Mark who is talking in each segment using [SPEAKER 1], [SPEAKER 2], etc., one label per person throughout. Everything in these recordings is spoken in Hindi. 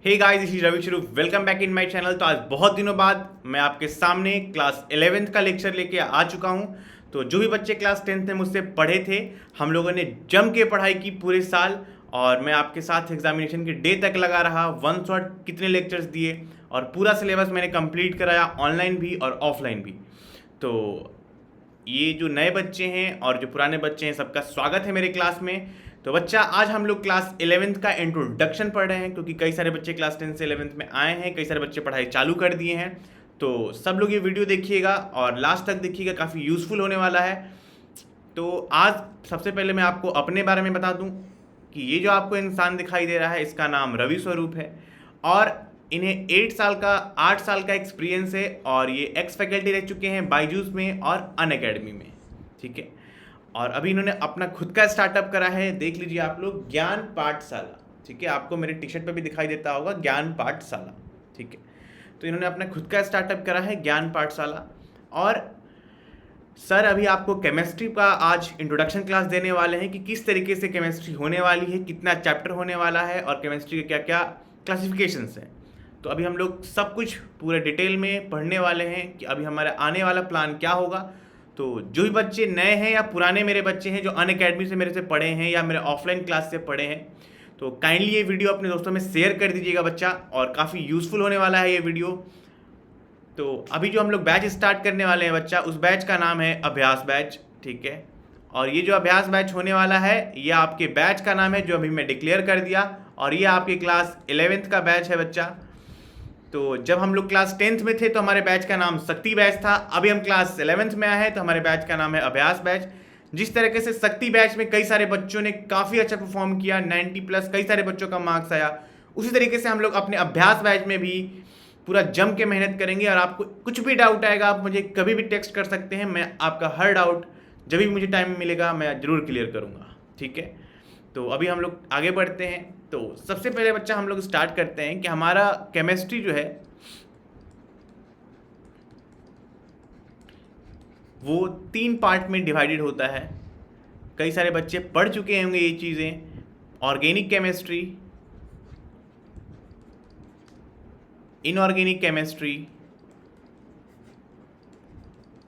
[SPEAKER 1] Hey guys, this is Ravi Swaroop. Welcome back in my channel. तो आज बहुत दिनों बाद मैं आपके सामने क्लास 11th का लेक्चर लेके आ चुका हूं। तो जो भी बच्चे क्लास 10th में मुझसे पढ़े थे, हम लोगों ने जम के पढ़ाई की पूरे साल। और मैं आपके साथ एग्जामिनेशन के डे तक लगा रहा, वन शॉट कितने लेक्चर्स दिए और पूरा सिलेबस मैंने कंप्लीट कराया, ऑनलाइन भी और ऑफलाइन भी। तो ये जो नए बच्चे हैं और जो पुराने बच्चे हैं, सबका स्वागत है मेरे क्लास में। तो बच्चा, आज हम लोग क्लास 11th का इंट्रोडक्शन पढ़ रहे हैं, क्योंकि कई सारे बच्चे क्लास 10 से 11th में आए हैं, कई सारे बच्चे पढ़ाई चालू कर दिए हैं। तो सब लोग ये वीडियो देखिएगा और लास्ट तक देखिएगा, काफ़ी यूज़फुल होने वाला है। तो आज सबसे पहले मैं आपको अपने बारे में बता दूं कि ये जो आपको इंसान दिखाई दे रहा है, इसका नाम रवि स्वरूप है और इन्हें 8 साल का एक्सपीरियंस है और ये एक्स फैकल्टी रह चुके हैं बायजूस में और अनअकैडमी में। ठीक है। और अभी इन्होंने अपना खुद का स्टार्टअप करा है, देख लीजिए आप लोग, ज्ञान पाठशाला। ठीक है, आपको मेरे टी शर्ट पर भी दिखाई देता होगा ज्ञान पाठशाला। ठीक है, तो इन्होंने अपना खुद का स्टार्टअप करा है ज्ञान पाठशाला। और सर अभी आपको केमिस्ट्री का आज इंट्रोडक्शन क्लास देने वाले हैं कि किस तरीके से केमिस्ट्री होने वाली है, कितना चैप्टर होने वाला है और केमिस्ट्री के क्या क्या क्लासिफिकेशंस हैं। तो अभी हम लोग सब कुछ पूरे डिटेल में पढ़ने वाले हैं कि अभी हमारा आने वाला प्लान क्या होगा। तो जो भी बच्चे नए हैं या पुराने मेरे बच्चे हैं जो अनअकैडमी से मेरे से पढ़े हैं या मेरे ऑफलाइन क्लास से पढ़े हैं, तो काइंडली ये वीडियो अपने दोस्तों में शेयर कर दीजिएगा बच्चा, और काफ़ी यूज़फुल होने वाला है ये वीडियो। तो अभी जो हम लोग बैच स्टार्ट करने वाले हैं बच्चा, उस बैच का नाम है अभ्यास बैच। ठीक है, और ये जो अभ्यास बैच होने वाला है, ये आपके बैच का नाम है जो अभी मैं डिक्लेयर कर दिया, और ये आपके क्लास 11th का बैच है बच्चा। तो जब हम लोग क्लास 10th में थे तो हमारे बैच का नाम शक्ति बैच था। अभी हम क्लास 11th में आए हैं तो हमारे बैच का नाम है अभ्यास बैच। जिस तरीके से शक्ति बैच में कई सारे बच्चों ने काफ़ी अच्छा परफॉर्म किया, 90+ कई सारे बच्चों का मार्क्स आया, उसी तरीके से हम लोग अपने अभ्यास बैच में भी पूरा जम के मेहनत करेंगे। और आपको कुछ भी डाउट आएगा, आप मुझे कभी भी टेक्स्ट कर सकते हैं, मैं आपका हर डाउट जब भी मुझे टाइम मिलेगा मैं ज़रूर क्लियर करूँगा। ठीक है, तो अभी हम लोग आगे बढ़ते हैं। तो सबसे पहले बच्चा हम लोग स्टार्ट करते हैं कि हमारा केमिस्ट्री जो है वो 3 पार्ट में डिवाइडेड होता है। कई सारे बच्चे पढ़ चुके होंगे ये चीज़ें, organic chemistry, inorganic chemistry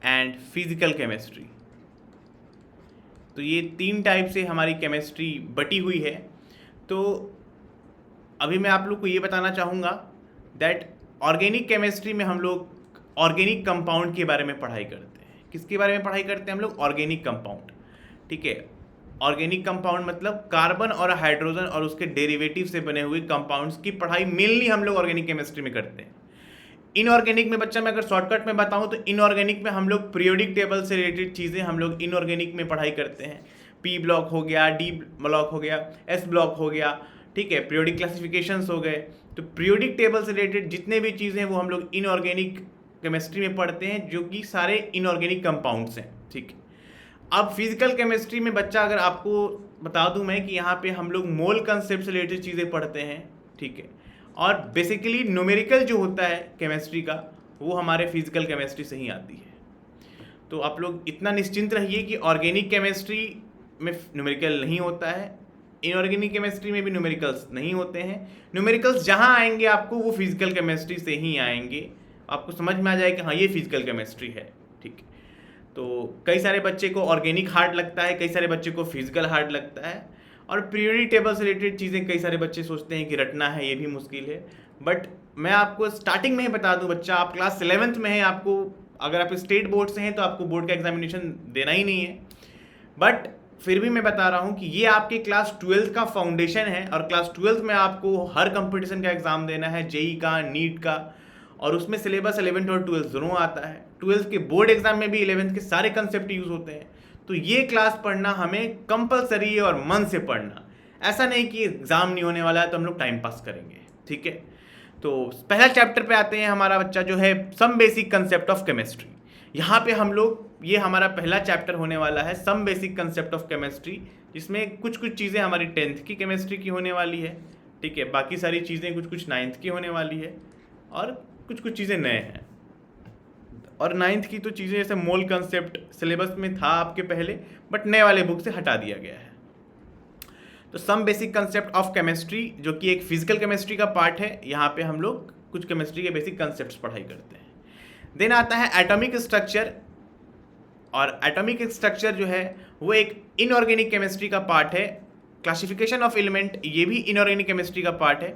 [SPEAKER 1] and physical chemistry. तो ये 3 टाइप से हमारी केमिस्ट्री बटी हुई है। तो अभी मैं आप लोग को ये बताना चाहूँगा दैट ऑर्गेनिक केमिस्ट्री में हम लोग ऑर्गेनिक कंपाउंड के बारे में पढ़ाई करते हैं। किसके बारे में पढ़ाई करते हैं हम लोग? Organic compound. ठीक है, ऑर्गेनिक कंपाउंड मतलब कार्बन और हाइड्रोजन और उसके डेरिवेटिव से बने हुए कंपाउंड्स की पढ़ाई मेनली हम लोग ऑर्गेनिक केमिस्ट्री में करते हैं। इनऑर्गेनिक में बच्चा मैं अगर शॉर्टकट में बताऊं तो इनऑर्गेनिक में हम लोग पीरियोडिक टेबल से रिलेटेड चीज़ें हम लोग इनऑर्गेनिक में पढ़ाई करते हैं। पी ब्लॉक हो गया, डी ब्लॉक हो गया, एस ब्लॉक हो गया। ठीक है, पीरियोडिक क्लासिफिकेशंस हो गए। तो पीरियोडिक टेबल से रिलेटेड जितने भी चीज़ें हैं वो हम लोग इनऑर्गेनिक केमिस्ट्री में पढ़ते हैं, जो कि सारे इनऑर्गेनिक कंपाउंड्स हैं। ठीक है, अब फिजिकल केमिस्ट्री में बच्चा अगर आपको बता दूं मैं कि यहाँ पे हम लोग मोल कंसेप्ट से रिलेटेड चीज़ें पढ़ते हैं। ठीक है, और बेसिकली न्यूमेरिकल जो होता है केमिस्ट्री का, वो हमारे फिजिकल केमिस्ट्री से ही आती है। तो आप लोग इतना निश्चिंत रहिए कि ऑर्गेनिक केमिस्ट्री में न्यूमेरिकल नहीं होता है, इनऑर्गेनिक केमिस्ट्री में भी न्यूमेरिकल्स नहीं होते हैं। न्यूमेरिकल्स जहाँ आएंगे आपको वो फिजिकल केमिस्ट्री से ही आएंगे, आपको समझ में आ जाएगा हाँ ये फिजिकल केमिस्ट्री है। ठीक है, तो कई सारे बच्चे को ऑर्गेनिक हार्ड लगता है, कई सारे बच्चे को फिजिकल हार्ड लगता है, और पीरियोडिक टेबल से रिलेटेड चीज़ें कई सारे बच्चे सोचते हैं कि रटना है, ये भी मुश्किल है। बट मैं आपको स्टार्टिंग में ही बता दूं बच्चा, आप क्लास 11th में हैं, आपको अगर आप स्टेट बोर्ड से हैं तो आपको बोर्ड का एग्जामिनेशन देना ही नहीं है। बट फिर भी मैं बता रहा हूँ कि ये आपके क्लास 12th का फाउंडेशन है, और क्लास 12th में आपको हर कंपटीशन का एग्ज़ाम देना है, जेई का, नीट का, और उसमें सिलेबस 11th और 12th दोनों आता है। 12th के बोर्ड एग्जाम में भी 11th के सारे कंसेप्ट यूज़ होते हैं। तो ये क्लास पढ़ना हमें कंपलसरी है और मन से पढ़ना, ऐसा नहीं कि एग्ज़ाम नहीं होने वाला है तो हम लोग टाइम पास करेंगे। ठीक है, तो पहला चैप्टर पे आते हैं हमारा बच्चा जो है some basic concept of chemistry. यहाँ पे हम लोग, ये हमारा पहला चैप्टर होने वाला है some basic concept of chemistry, जिसमें कुछ कुछ चीज़ें हमारी 10th की केमिस्ट्री की होने वाली है। ठीक है, बाकी सारी चीज़ें कुछ कुछ 9th की होने वाली है, और कुछ कुछ चीज़ें नए हैं। और 9th की तो चीज़ें जैसे मोल कंसेप्ट सिलेबस में था आपके पहले, बट नए वाले बुक से हटा दिया गया है। तो some basic concept of chemistry, जो कि एक फिजिकल केमिस्ट्री का पार्ट है, यहाँ पे हम लोग कुछ केमिस्ट्री के बेसिक कंसेप्ट्स पढ़ाई करते हैं। देन आता है एटॉमिक स्ट्रक्चर, और एटॉमिक स्ट्रक्चर जो है वो एक इनऑर्गेनिक केमिस्ट्री का पार्ट है। क्लासिफिकेशन ऑफ एलिमेंट, ये भी इनऑर्गेनिक केमिस्ट्री का पार्ट है।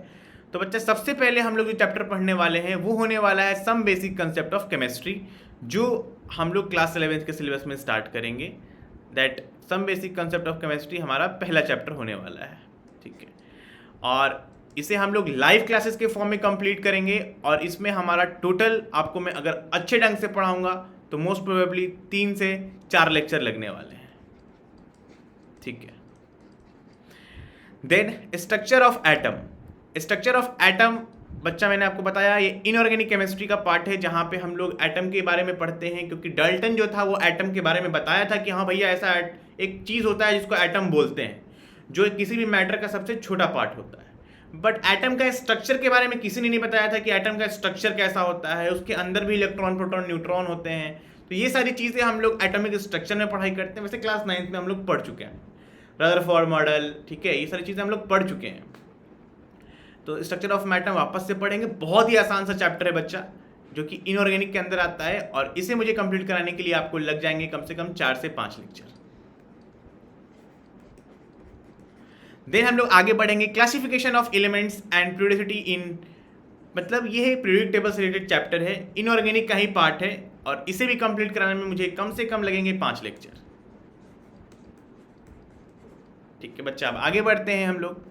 [SPEAKER 1] तो बच्चा सबसे पहले हम लोग जो चैप्टर पढ़ने वाले हैं वो होने वाला है some basic concept of chemistry, जो हम लोग क्लास 11 के सिलेबस में स्टार्ट करेंगे। That some basic concept of chemistry हमारा पहला चैप्टर होने वाला है, ठीक है। और इसे हम लोग लाइव क्लासेस के फॉर्म में कंप्लीट करेंगे, और इसमें हमारा टोटल, आपको मैं अगर अच्छे ढंग से पढ़ाऊंगा तो मोस्ट प्रोबेबली 3 से 4 लेक्चर लगने वाले हैं, ठीक है। Then structure of atom. Structure of atom बच्चा मैंने आपको बताया ये इनऑर्गेनिक केमिस्ट्री का पार्ट है, जहाँ पे हम लोग एटम के बारे में पढ़ते हैं, क्योंकि डाल्टन जो था वो एटम के बारे में बताया था कि हाँ भैया ऐसा एक चीज़ होता है जिसको एटम बोलते हैं, जो किसी भी मैटर का सबसे छोटा पार्ट होता है। बट एटम का स्ट्रक्चर के बारे में किसी ने नहीं बताया था कि एटम का स्ट्रक्चर कैसा होता है, उसके अंदर भी इलेक्ट्रॉन, प्रोटॉन, न्यूट्रॉन होते हैं। तो ये सारी चीज़ें हम लोग एटॉमिक स्ट्रक्चर में पढ़ाई करते हैं। वैसे क्लास 9th में हम लोग पढ़ चुके हैं, रदरफोर्ड मॉडल, ठीक है, ये सारी चीज़ें हम लोग पढ़ चुके हैं। तो स्ट्रक्चर ऑफ एटम वापस से पढ़ेंगे। बहुत ही आसान सा चैप्टर है बच्चा, जो कि इनऑर्गेनिक के अंदर आता है, और इसे मुझे कंप्लीट कराने के लिए आपको लग जाएंगे कम से कम 4 से 5 लेक्चर। देन हम लोग आगे बढ़ेंगे classification of elements and periodicity इन, मतलब ये पीरियोडिक टेबल से रिलेटेड चैप्टर है, इनऑर्गेनिक का ही पार्ट है, और इसे भी कंप्लीट कराने में मुझे कम से कम लगेंगे 5 लेक्चर, ठीक है बच्चा। अब आगे बढ़ते हैं हम लोग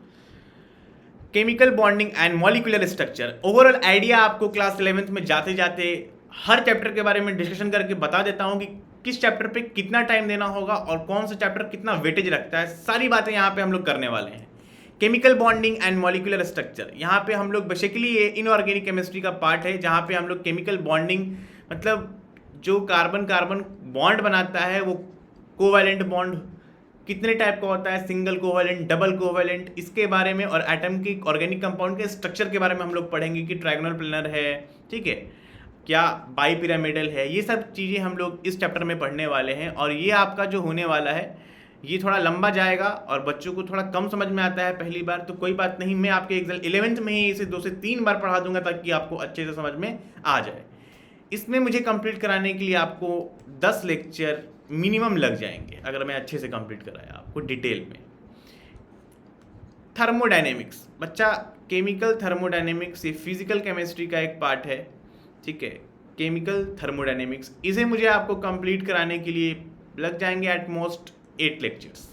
[SPEAKER 1] chemical bonding and molecular structure. Overall idea आपको क्लास 11th में जाते जाते हर चैप्टर के बारे में डिस्कशन करके बता देता हूँ कि किस चैप्टर पे कितना टाइम देना होगा और कौन सा चैप्टर कितना वेटेज रखता है, सारी बातें यहाँ पे हम लोग करने वाले हैं। Chemical bonding and molecular structure, यहाँ पे हम लोग बेसिकली ये इनऑर्गेनिक केमिस्ट्री का पार्ट है, जहाँ पे हम लोग केमिकल बॉन्डिंग, मतलब जो कार्बन कार्बन बॉन्ड बनाता है वो कोवैलेंट बॉन्ड कितने टाइप का होता है, सिंगल कोवैलेंट, डबल कोवैलेंट, इसके बारे में, और एटम की ऑर्गेनिक कंपाउंड के स्ट्रक्चर के बारे में हम लोग पढ़ेंगे कि ट्रायगोनल प्लेनर है, ठीक है, क्या बाई पिरामिडल है। ये सब चीज़ें हम लोग इस चैप्टर में पढ़ने वाले हैं, और ये आपका जो होने वाला है ये थोड़ा लंबा जाएगा और बच्चों को थोड़ा कम समझ में आता है पहली बार, तो कोई बात नहीं, मैं आपके 11th में ही इसे 2 से 3 बार पढ़ा दूंगा ताकि आपको अच्छे से समझ में आ जाए। इसमें मुझे कंप्लीट कराने के लिए आपको 10 लेक्चर मिनिमम लग जाएंगे, अगर मैं अच्छे से कंप्लीट कराया आपको डिटेल में। थर्मोडायनेमिक्स बच्चा, केमिकल थर्मोडायनेमिक्स ये फिजिकल केमिस्ट्री का एक पार्ट है, ठीक है, केमिकल थर्मोडायनेमिक्स, इसे मुझे आपको कंप्लीट कराने के लिए लग जाएंगे at most 8 lectures.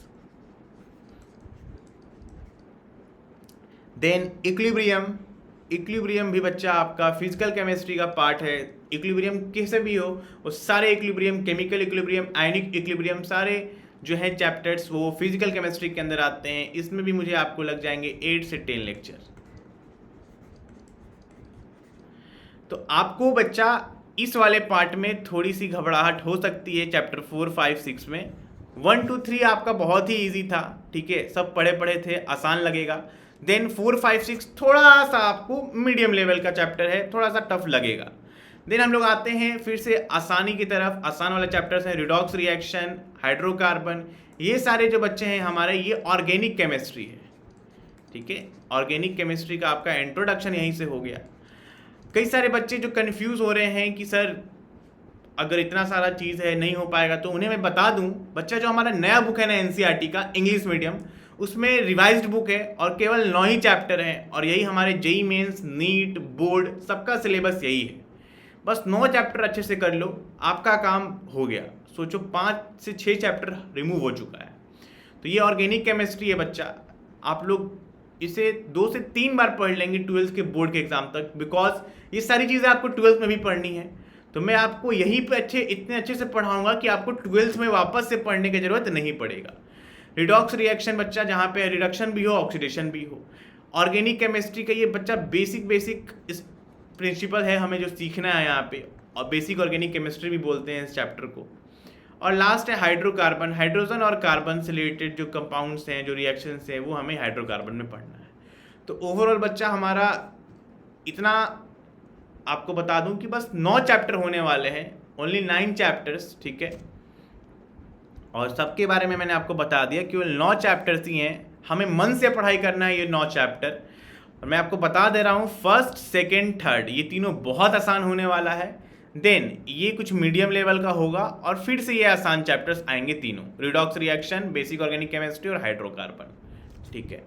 [SPEAKER 1] Then equilibrium भी बच्चा आपका फिजिकल केमिस्ट्री का पार्ट है। इक्विलिब्रियम कैसे भी हो, वो सारे equilibrium, chemical equilibrium, ionic equilibrium, सारे जो है चैप्टर्स वो फिजिकल केमिस्ट्री के अंदर आते हैं। इसमें भी मुझे आपको लग जाएंगे 8 से 10 लेक्चर। तो आपको बच्चा इस वाले पार्ट में थोड़ी सी घबराहट हो सकती है चैप्टर 4, 5, 6 में। 1, 2, 3 आपका बहुत ही ईजी था, ठीक है, सब पढ़े पढ़े थे, आसान लगेगा। देन 4, 5, 6 थोड़ा सा आपको मीडियम लेवल का चैप्टर है, थोड़ा सा टफ लगेगा। देन हम लोग आते हैं फिर से आसानी की तरफ। आसान वाले चैप्टर्स हैं रिडॉक्स रिएक्शन, हाइड्रोकार्बन, ये सारे जो बच्चे हैं हमारे, ये ऑर्गेनिक केमिस्ट्री है, ठीक है। ऑर्गेनिक केमिस्ट्री का आपका इंट्रोडक्शन यहीं से हो गया। कई सारे बच्चे जो कंफ्यूज हो रहे हैं कि सर अगर इतना सारा चीज़ है नहीं हो पाएगा, तो उन्हें मैं बता दूं बच्चा, जो हमारा नया बुक है ना एनसीईआरटी का इंग्लिश मीडियम, उसमें रिवाइज्ड बुक है और केवल 9 ही चैप्टर हैं, और यही हमारे जेईई मेंस, नीट, बोर्ड सबका सिलेबस यही है। बस 9 चैप्टर अच्छे से कर लो, आपका काम हो गया। सोचो 5 से 6 चैप्टर रिमूव हो चुका है। तो ये ऑर्गेनिक केमिस्ट्री है बच्चा, आप लोग इसे 2 से 3 बार पढ़ लेंगे 12th के बोर्ड के एग्जाम तक, बिकॉज ये सारी चीज़ें आपको 12th में भी पढ़नी है। तो मैं आपको यहीं पे इतने अच्छे से पढ़ाऊंगा कि आपको 12th में वापस से पढ़ने की जरूरत नहीं पड़ेगा। रिडॉक्स रिएक्शन बच्चा, जहाँ पे रिडक्शन भी हो, ऑक्सीडेशन भी हो। ऑर्गेनिक केमिस्ट्री का ये बच्चा बेसिक इस प्रिंसिपल है हमें जो सीखना है यहाँ पे, और बेसिक ऑर्गेनिक केमिस्ट्री भी बोलते हैं इस चैप्टर को। और लास्ट है हाइड्रोकार्बन, हाइड्रोजन और कार्बन से रिलेटेड जो कंपाउंड्स हैं, जो रिएक्शंस हैं, वो हमें हाइड्रोकार्बन में पढ़ना है। तो ओवरऑल बच्चा हमारा इतना आपको बता दूं कि बस 9 चैप्टर होने वाले हैं, ओनली 9 चैप्टर्स, ठीक है। और सबके बारे में मैंने आपको बता दिया, केवल 9 चैप्टर्स ही हैं, हमें मन से पढ़ाई करना है ये 9 चैप्टर। और मैं आपको बता दे रहा हूँ फर्स्ट सेकेंड थर्ड ये तीनों बहुत आसान होने वाला है। देन ये कुछ मीडियम लेवल का होगा और फिर से ये आसान चैप्टर्स आएंगे तीनों, redox reaction, basic organic chemistry और हाइड्रोकार्बन। ठीक है,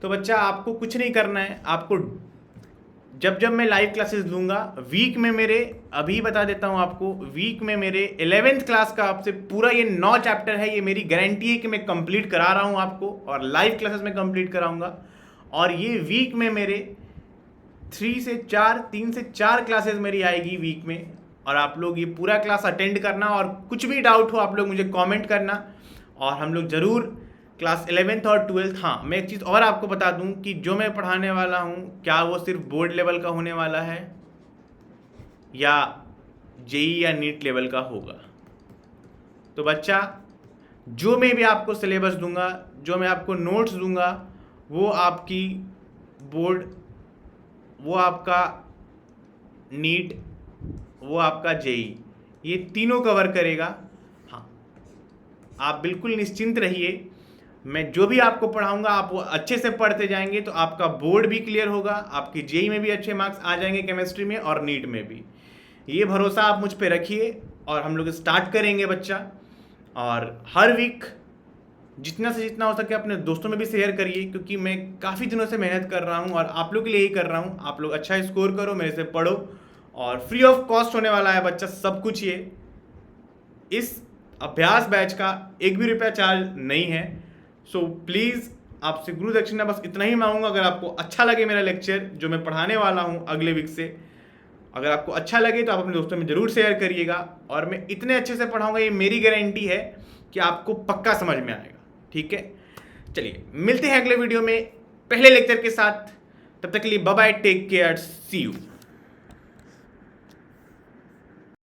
[SPEAKER 1] तो बच्चा आपको कुछ नहीं करना है। आपको जब जब मैं लाइव क्लासेस लूँगा वीक में मेरे, अभी बता देता हूँ आपको, वीक में मेरे 11th क्लास का आपसे पूरा ये 9 चैप्टर है, ये मेरी गारंटी है कि मैं कंप्लीट करा रहा हूँ आपको, और लाइव क्लासेस में कंप्लीट कराऊंगा। और ये वीक में मेरे 3 से 4 क्लासेस मेरी आएगी वीक में, और आप लोग ये पूरा क्लास अटेंड करना, और कुछ भी डाउट हो आप लोग मुझे कमेंट करना, और हम लोग ज़रूर क्लास 11th और 12th। हाँ, मैं एक चीज़ और आपको बता दूं कि जो मैं पढ़ाने वाला हूँ क्या वो सिर्फ बोर्ड लेवल का होने वाला है या जेई या नीट लेवल का होगा। तो बच्चा जो मैं भी आपको सिलेबस दूंगा, जो मैं आपको नोट्स दूंगा, वो आपकी बोर्ड, वो आपका नीट, वो आपका जेई, ये तीनों कवर करेगा। हाँ, आप बिल्कुल निश्चिंत रहिए, मैं जो भी आपको पढ़ाऊंगा आप वो अच्छे से पढ़ते जाएंगे तो आपका बोर्ड भी क्लियर होगा, आपकी जेई में भी अच्छे मार्क्स आ जाएंगे, केमिस्ट्री में और नीट में भी। ये भरोसा आप मुझ पे रखिए और हम लोग स्टार्ट करेंगे बच्चा। और हर वीक जितना से जितना हो सके अपने दोस्तों में भी शेयर करिए, क्योंकि मैं काफ़ी दिनों से मेहनत कर रहा हूँ और आप लोग के लिए ही कर रहा हूँ। आप लोग अच्छा स्कोर करो, मेरे से पढ़ो, और फ्री ऑफ कॉस्ट होने वाला है बच्चा सब कुछ। ये इस अभ्यास बैच का 1 भी रुपया चार्ज नहीं है। सो प्लीज़ आपसे गुरु दक्षिणा बस इतना ही मांगूंगा। अगर आपको अच्छा लगे मेरा लेक्चर जो मैं पढ़ाने वाला हूँ अगले वीक से, अगर आपको अच्छा लगे तो आप अपने दोस्तों में ज़रूर शेयर करिएगा। और मैं इतने अच्छे से पढ़ाऊंगा, ये मेरी गारंटी है कि आपको पक्का समझ में आएगा। ठीक है, चलिए मिलते हैं अगले वीडियो में पहले लेक्चर के साथ। तब तक के लिए bye bye, take care, see you.